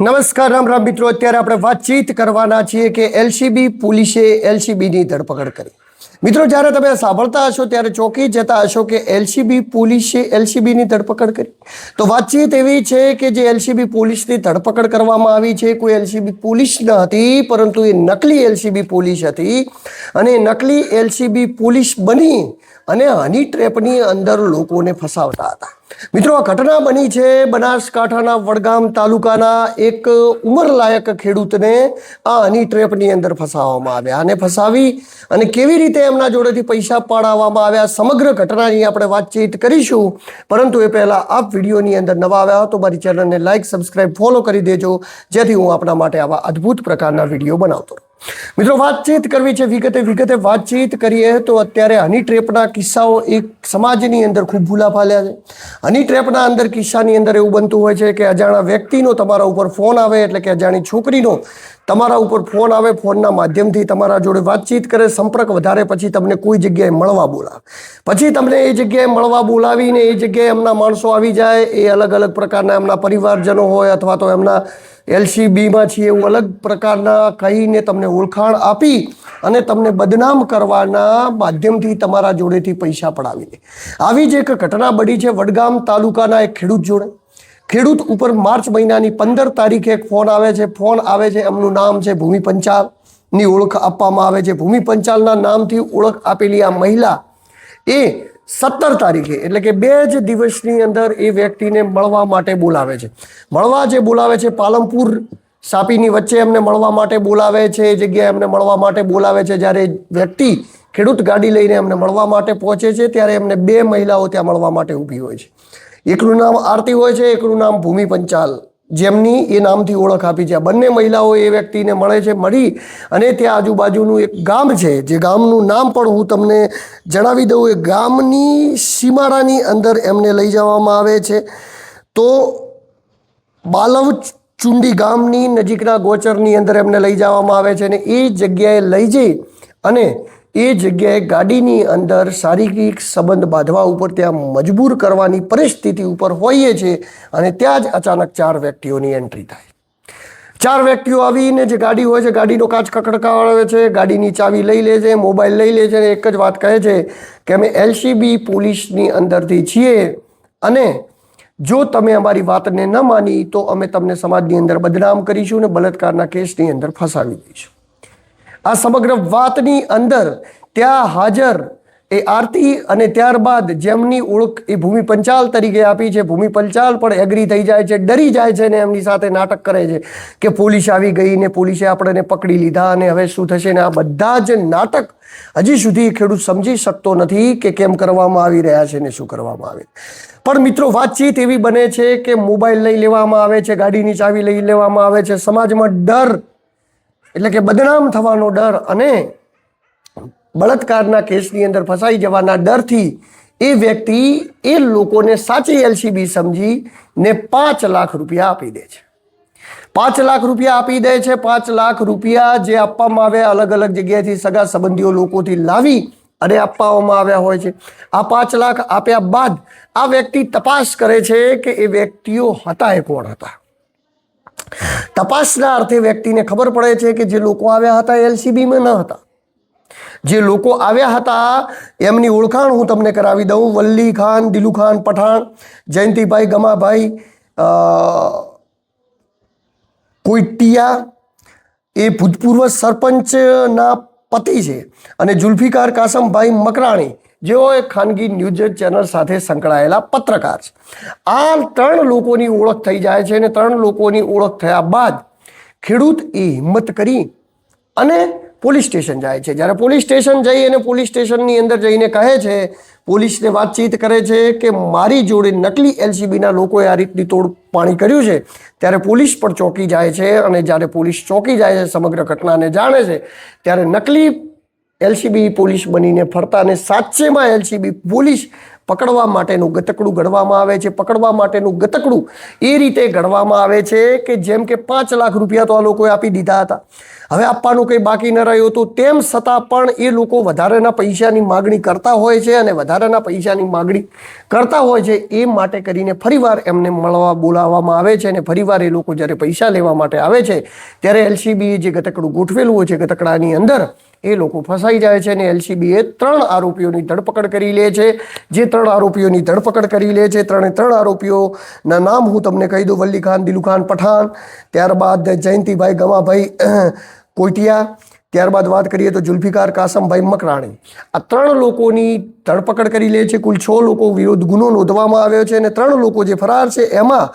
નમસ્કાર રામ રામ મિત્રો, અત્યારે આપણે વાતચીત કરવાના છીએ કે એલસીબી પોલીસે એલસીબીની ધરપકડ કરી. મિત્રો, જ્યારે તમે સાંભળતા હશો ત્યારે ચોંકી જતા હશો કે એલસીબી પોલીસે એલસીબીની ધરપકડ કરી. તો વાતચીત એવી છે કે જે એલસીબી પોલીસની ધરપકડ કરવામાં આવી છે કોઈ એલસીબી પોલીસ ન હતી, પરંતુ એ નકલી એલસીબી પોલીસ હતી. અને નકલી એલસીબી પોલીસ બની અને હની ટ્રેપની અંદર લોકોને ફસાવતા હતા. મિત્રો, આ ઘટના બની છે બનાસકાંઠાના વડગામ તાલુકાના એક ઉંમરલાયક ખેડૂતને આ હની ટ્રેપની અંદર ફસાવવામાં આવ્યા અને ફસાવી અને કેવી રીતે એમના જોડેથી પૈસા પડાવવામાં આવ્યા સમગ્ર ઘટનાની આપણે વાતચીત કરીશું. પરંતુ એ પહેલાં આપ વિડીયોની અંદર નવા આવ્યા હો તો મારી ચેનલને લાઇક, સબસ્ક્રાઈબ, ફોલો કરી દેજો, જેથી હું આપણા માટે આવા અદ્ભુત પ્રકારના વિડીયો બનાવતો રહું. મિત્રો, વાતચીત કરવી છે વિગતે વાતચીત કરીએ તો અત્યારે હની ટ્રેપના કિસ્સાઓ એક સમાજની અંદર ખૂબ ભૂલા ફાલ્યા છે. હની ટ્રેપના અંદર કિસ્સાની અંદર એવું બનતું હોય છે કે અજાણા વ્યક્તિનો તમારા ઉપર ફોન આવે, એટલે કે અજાણી છોકરીનો તમારા ઉપર ફોન આવે, ફોનના માધ્યમથી તમારા જોડે વાતચીત કરે, સંપર્ક વધારે, પછી તમને કોઈ જગ્યાએ મળવા બોલાવે. પછી તમને એ જગ્યાએ મળવા બોલાવીને એ જગ્યાએ એમના માણસો આવી જાય, એ અલગ અલગ પ્રકારના એમના પરિવારજનો હોય અથવા તો એમના એલસીબીમાં છીએ એવું અલગ પ્રકારના કહીને તમને ઓળખાણ આપી અને તમને બદનામ કરવાના માધ્યમથી તમારા જોડેથી પૈસા પડાવીને આવી જ એક ઘટના બની છે વડગામ તાલુકાના એક ખેડૂત જોડે. ખેડૂત ઉપર માર્ચ મહિનાની 15 તારીખે એક ફોન આવે છે. એમનું નામ છે ભૂમિ પંચાલની ઓળખ આપવામાં આવે છે. ભૂમિ પંચાલના નામથી ઓળખ આપેલી આ મહિલા એ 17 તારીખે એટલે કે 2 જ દિવસની અંદર એ વ્યક્તિને મળવા માટે બોલાવે છે. બોલાવે છે પાલમપુર સાપીની વચ્ચે એમને મળવા માટે બોલાવે છે. એ જગ્યાએ એમને મળવા માટે બોલાવે છે. જ્યારે વ્યક્તિ ખેડૂત ગાડી લઈને એમને મળવા માટે પહોંચે છે ત્યારે એમને 2 મહિલાઓ ત્યાં મળવા માટે ઊભી હોય છે. એકનું નામ આરતી હોય છે, એકનું નામ ભૂમિ પંચાલ, જેમની એ નામથી ઓળખ આપી છે. આ બંને મહિલાઓ એ વ્યક્તિને મળે છે. મળી અને ત્યાં આજુબાજુનું એક ગામ છે, જે ગામનું નામ પણ હું તમને જણાવી દઉં. એ ગામની સીમાડાની અંદર એમને લઈ જવામાં આવે છે. તો બાલવ ચુંડી ગામની નજીકના ગોચરની અંદર એમને લઈ જવામાં આવે છે અને એ જગ્યાએ લઈ જઈ અને એ જગ્યાએ ગાડીની અંદર શારીરિક સંબંધ બાંધવા ઉપર ત્યાં મજબૂર કરવાની પરિસ્થિતિ ઉપર હોઈએ છે. અને ત્યાં જ અચાનક 4 વ્યક્તિઓની એન્ટ્રી થાય. 4 વ્યક્તિઓ આવીને જે ગાડી હોય છે, ગાડીનો કાચ ખખડકાવે છે, ગાડીની ચાવી લઈ લે છે, મોબાઈલ લઈ લે છે અને એક જ વાત કહે છે કે અમે એલસીબી પોલીસની અંદરથી છીએ અને જો તમે અમારી વાતને ન માની તો અમે તમને સમાજની અંદર બદનામ કરીશું અને બળાત્કારના કેસની અંદર ફસાવી દઈશું. આ સમગ્ર વાતની અંદર ત્યાં હાજર એ આરતી અને ત્યારબાદ જેમની ઓળખ એ ભૂમિ પંચાલ તરીકે આપી છે, ભૂમિ પંચાલ પણ એગ્રી થઈ જાય છે, ડરી જાય છે ને એમની સાથે નાટક કરે છે કે પોલીસ આવી ગઈ ને પોલીસે આપણને પકડી લીધા અને હવે શું થશે. ને આ બધા જ નાટક હજી સુધી ખેડૂત સમજી શકતો નથી કે કેમ કરવામાં આવી રહ્યા છે ને શું કરવામાં આવે. પણ મિત્રો, વાતચીત એવી બને છે કે મોબાઈલ લઈ લેવામાં આવે છે, ગાડીની ચાવી લઈ લેવામાં આવે છે. સમાજમાં ડર એટલે કે બદનામ થવાનો ડર અને બળાત્કારના કેસની અંદર ફસાઈ જવાના ડરથી એ વ્યક્તિ એ લોકોને સાચી એલસીબી સમજીને 5 લાખ રૂપિયા આપી દે છે. 5 લાખ રૂપિયા આપી દે છે. 5 લાખ રૂપિયા જે આપવામાં આવ્યા અલગ અલગ જગ્યાએથી સગા સંબંધીઓ લોકોથી લાવી અને આપવામાં આવ્યા હોય છે. આ 5 લાખ આપ્યા બાદ આ વ્યક્તિ તપાસ કરે છે કે એ વ્યક્તિઓ હતા એ કોણ હતા. તપાસના અર્થે વ્યક્તિને ખબર પડે છે કે જે લોકો આવ્યા હતા એલસીબીમાં ન હતા. જે લોકો આવ્યા હતા એમની ઓળખાણ હું તમને કરાવી દઉં. વલ્લી ખાન, દિલુ ખાન પઠાણ, જયંતિભાઈ ગમાભાઈ કોઈટિયા એ ભૂતપૂર્વ સરપંચના પતિ છે અને જુલ્ફિકાર કાસમભાઈ મકરાણી જેઓ એક ખાનગી ન્યૂઝ ચેનલ સાથે સંકળાયેલા પત્રકાર છે. આ 3 લોકોની ઓળખ થઈ જાય છે અને 3 લોકોની ઓળખ થયા બાદ ખેડૂત એ હિંમત કરી અને પોલીસ સ્ટેશન જાય છે. જ્યારે પોલીસ સ્ટેશન જઈ અને પોલીસ સ્ટેશનની અંદર જઈને કહે છે, પોલીસને વાતચીત કરે છે કે મારી જોડે નકલી એલસીબીના લોકોએ આ રીતની તોડપાણી કર્યું છે. ત્યારે પોલીસ પણ ચોંકી જાય છે અને જ્યારે પોલીસ ચોંકી જાય છે, સમગ્ર ઘટનાને જાણે છે, ત્યારે નકલી એલસીબી પોલીસ બનીને ફરતા અને સાચેમાં એલસીબી પોલીસ પકડવા માટેનું ગતકડું ઘડવામાં આવે છે. પકડવા માટેનું ગતકડું એ રીતે ઘડવામાં આવે છે કે જેમ કે 5 લાખ રૂપિયા તો આ લોકોએ આપી દીધા હતા. હવે આપવાનું કંઈ બાકી ન રહ્યું હતું, તેમ છતાં પણ એ લોકો વધારેના પૈસાની માગણી કરતા હોય છે અને વધારાના પૈસાની માગણી કરતા હોય છે. એ માટે કરીને ફરીવાર એમને મળવા બોલાવવામાં આવે છે અને ફરીવાર એ લોકો જ્યારે પૈસા લેવા માટે આવે છે ત્યારે એલસીબીએ જે ગતકડું ગોઠવેલું હોય છે ગતકડાની અંદર એ લોકો ફસાઈ જાય છે અને એલસીબીએ 3 આરોપીઓની ધરપકડ કરી લે છે. જે 3 આરોપીઓની ધરપકડ કરી લે છે, 3 આરોપીઓના નામ હું તમને કહી દઉં: વલ્લી ખાન, દિલુ ખાન પઠાણ, ત્યારબાદ જયંતિભાઈ ગમાભાઈ કોટિયા, ત્યારબાદ વાત કરીએ તો જુલ્ફિકાર કાસમભાઈ મકરાણી. આ 3 લોકોની ધરપકડ કરી લે છે. કુલ 6 લોકો વિરુદ્ધ ગુનો નોંધવામાં આવ્યો છે અને 3 લોકો જે ફરાર છે એમાં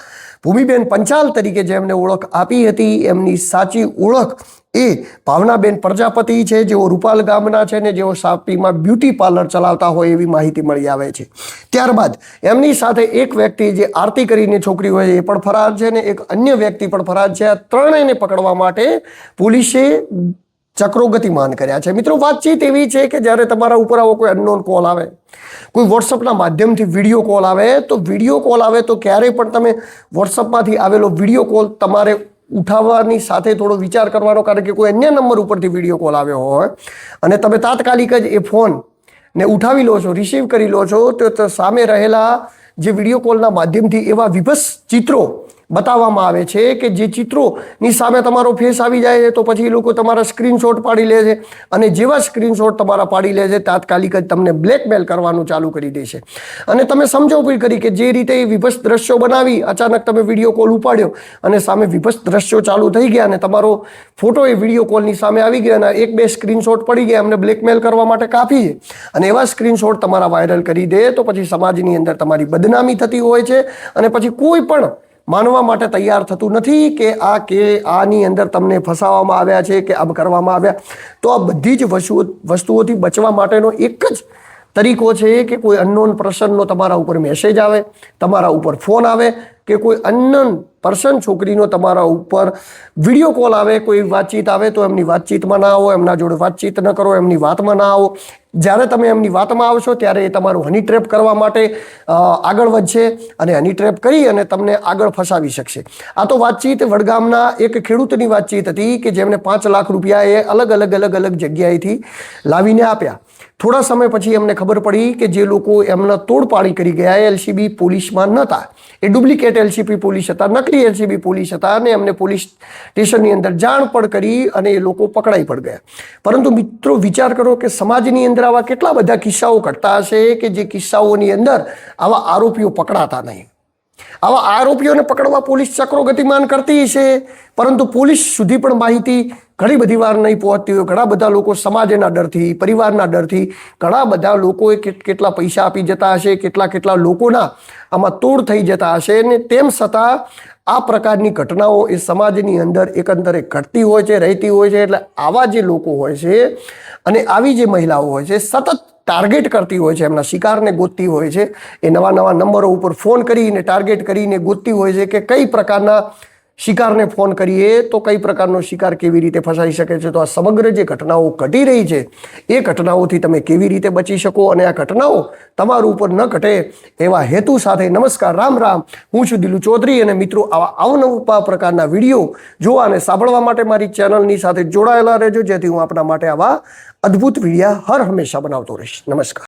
ભૂમિબેન પંચાલ તરીકે જેમને ઓળખ આપી હતી એમની સાચી ઓળખ એ ભાવનાબેન પ્રજાપતિ છે, જેઓ રૂપાલ ગામના છે ને જેઓ સાપીમાં બ્યુટી પાર્લર ચલાવતા હોય એવી માહિતી મળી આવે છે. ત્યારબાદ એમની સાથે એક વ્યક્તિ જે આરતી કરીને છોકરી હોય એ પણ ફરાર છે ને એક અન્ય વ્યક્તિ પણ ફરાર છે. આ ત્રણેયને પકડવા માટે પોલીસે ચક્રો ગતિમાન કર્યા છે. મિત્રો, વાતચીત એવી છે કે જ્યારે તમારા ઉપર આવો કોઈ અનનોન કોલ આવે, કોઈ વોટ્સઅપના માધ્યમથી વિડીયો કોલ આવે, તો વિડીયો કોલ આવે તો ક્યારેય પણ તમે વોટ્સઅપમાંથી આવેલો વિડીયો કોલ તમારે ઉઠાવવાની સાથે થોડો વિચાર કરવાનો, કારણ કે કોઈ અન્ય નંબર ઉપરથી વિડીયો કોલ આવ્યો હોય અને તમે તાત્કાલિક જ એ ફોનને ઉઠાવી લો છો, રિસીવ કરી લો છો, તો સામે રહેલા જે વિડીયો કોલના માધ્યમથી એવા વિભત્સ ચિત્રો બતાવવામાં આવે છે કે જે ચિત્રોની સામે તમારો ફેસ આવી જાય છે તો પછી લોકો તમારા સ્ક્રીનશોટ પાડી લે છે અને જેવા સ્ક્રીનશોટ તમારા પાડી લે છે તાત્કાલિક જ તમને બ્લેકમેલ કરવાનું ચાલુ કરી દે છે. અને તમે સમજો કરી કે જે રીતે એ વિભત્સ દ્રશ્યો બનાવી અચાનક તમે વિડીયો કોલ ઉપાડ્યો અને સામે વિભત્સ દ્રશ્યો ચાલુ થઈ ગયા અને તમારો ફોટો એ વિડીયો કોલની સામે આવી ગયા અને 1-2 સ્ક્રીનશોટ પડી ગયા, અમને બ્લેકમેલ કરવા માટે કાફી છે. અને એવા સ્ક્રીનશોટ તમારા વાયરલ કરી દે તો પછી સમાજની અંદર તમારી બદનામી થતી હોય છે અને પછી કોઈ પણ માનવા માટે તૈયાર થતું નથી કે આની અંદર તમને ફસાવવામાં આવ્યા છે કે આમ કરવામાં આવ્યા. તો આ બધી જ વસ્તુઓથી બચવા માટેનો એક જ તરીકો છે કે કોઈ અનનોન પર્સનનો તમારા ઉપર મેસેજ આવે, તમારા ઉપર ફોન આવે કે કોઈ અનનોન પર્સન છોકરીનો તમારા ઉપર વિડીયો કોલ આવે, કોઈ વાતચીત આવે તો એમની વાતચીતમાં ના આવો, એમના જોડે વાતચીત ન કરો, એમની વાતમાં ના આવો. જ્યારે તમે એમની વાતમાં આવશો ત્યારે એ તમારું હની ટ્રેપ કરવા માટે આગળ વધશે અને હની ટ્રેપ કરી અને તમને આગળ ફસાવી શકશે. આ તો વાતચીત વડગામના એક ખેડૂતની વાતચીત હતી કે જેમને 5 લાખ રૂપિયા એ અલગ જગ્યાએથી લાવીને આપ્યા. થોડા સમય પછી એમને ખબર પડી કે જે લોકો એમના તોડપાડી કરી ગયા એ એલસીબી પોલીસમાં નહોતા, એ ડુપ્લિકેટ એલસીબી પોલીસ હતા, નકલી એલસીબી પોલીસ હતા અને એમને પોલીસ સ્ટેશનની અંદર જાણ પણ કરી અને એ લોકો પકડાઈ પણ ગયા. પરંતુ મિત્રો, વિચાર કરો કે સમાજની અંદર આવા કેટલા બધા કિસ્સાઓ ઘટતા હશે કે જે કિસ્સાઓની અંદર આવા આરોપીઓ પકડાતા નહીં. આવા આરોપીઓને પકડવા પોલીસ ચક્રો ગતિમાન કરતી છે, પરંતુ પોલીસ સુધી પણ માહિતી ઘણી બધી વાર નહીં પહોંચતી હોય. ઘણા બધા લોકો સમાજના ડરથી, પરિવારના ડરથી, ઘણા બધા લોકોએ કેટલા પૈસા આપી જતા હશે, કેટલા લોકોના આમાં તોડ થઈ જતા હશે અને તેમ છતાં આ પ્રકારની ઘટનાઓ એ સમાજની અંદર એકંદરે ઘટતી હોય છે, રહેતી હોય છે. એટલે આવા જે લોકો હોય છે અને આવી જે મહિલાઓ હોય છે સતત ટાર્ગેટ કરતી હોય છે, એમના શિકારને ગોતતી હોય છે. એ નવા નંબરો ઉપર ફોન કરીને ટાર્ગેટ કરીને ગોતતી હોય છે કે કઈ પ્રકારના શિકારને ફોન કરીએ તો કઈ પ્રકારનો શિકાર કેવી રીતે ફસાઈ શકે છે. તો આ સમગ્ર જે ઘટનાઓ ઘટી રહી છે એ ઘટનાઓથી તમે કેવી રીતે બચી શકો અને આ ઘટનાઓ તમારું ઉપર ન ઘટે એવા હેતુ સાથે નમસ્કાર, રામ રામ. હું છું દિલુ ચૌધરી અને મિત્રો, આવા અવનવા પ્રકારના વિડીયો જોવા અને સાંભળવા માટે મારી ચેનલની સાથે જોડાયેલા રહેજો, જેથી હું આપણા માટે આવા અદ્ભુત વિડીયો હર હંમેશા બનાવતો રહીશ. નમસ્કાર.